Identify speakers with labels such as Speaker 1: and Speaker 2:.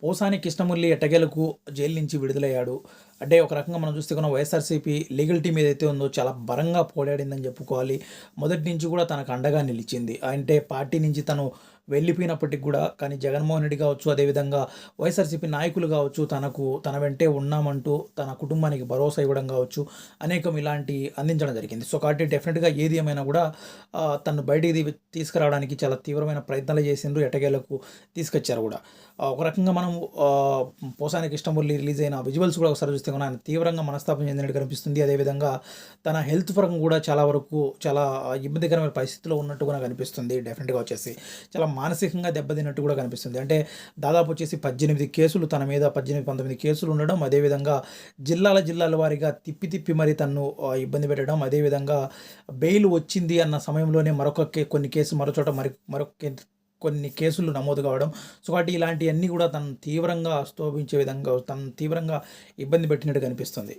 Speaker 1: పోసాని కృష్ణమురళి ఎట్టకేలకు జైలు నుంచి విడుదలయ్యాడు. అంటే ఒక రకంగా మనం చూస్తే కనుక వైఎస్ఆర్‌సీపీ లీగల్ టీమ్ ఏదైతే ఉందో చాలా బలంగా పోరాడిందని చెప్పుకోవాలి. మొదటి నుంచి కూడా తనకు అండగా నిలిచింది. అంటే పార్టీ నుంచి తను వెళ్ళిపోయినప్పటికి కూడా కానీ జగన్మోహన్ రెడ్డి కావచ్చు, అదేవిధంగా వైఎస్ఆర్‌సీపీ నాయకులు కావచ్చు, తన వెంటే ఉన్నామంటూ తన కుటుంబానికి భరోసా ఇవ్వడం కావచ్చు, అనేకం ఇలాంటి అందించడం జరిగింది. సో, కాబట్టి డెఫినిట్‌గా ఏది ఏమైనా కూడా తనను బయటికి తీసుకురావడానికి చాలా తీవ్రమైన ప్రయత్నాలు చేసిండ్రు. ఎట్టకేలకు తీసుకొచ్చారు కూడా. ఒక రకంగా మనం ఆహ్, పోసాని కృష్ణమురళి రిలీజ్ అయిన విజువల్స్ కూడా ఒకసారి చూస్తే గనుక ఆయన తీవ్రంగా మనస్తాపం చెందినట్టు కనిపిస్తుంది. అదేవిధంగా తన హెల్త్ పరంగా కూడా చాలా వరకు చాలా ఇబ్బందికరమైన పరిస్థితిలో ఉన్నట్టు కూడా కనిపిస్తుంది. డెఫినిట్‌గా వచ్చేసి చాలా మానసికంగా దెబ్బతిన్నట్టు కూడా కనిపిస్తుంది. అంటే దాదాపు వచ్చేసి 18 కేసులు తన మీద 18, 19 కేసులు ఉండడం, అదేవిధంగా జిల్లాల వారీగా తిప్పి మరి తనను ఇబ్బంది పెట్టడం, అదేవిధంగా బెయిల్ వచ్చింది అన్న సమయంలోనే కొన్ని కేసులు మరోచోట కొన్ని కేసులు నమోదు కావడం. సో, కాబట్టి ఇలాంటియన్నీ కూడా తనను తీవ్రంగా స్తోభించే విధంగా తనను తీవ్రంగా ఇబ్బంది పెట్టినట్టు కనిపిస్తుంది.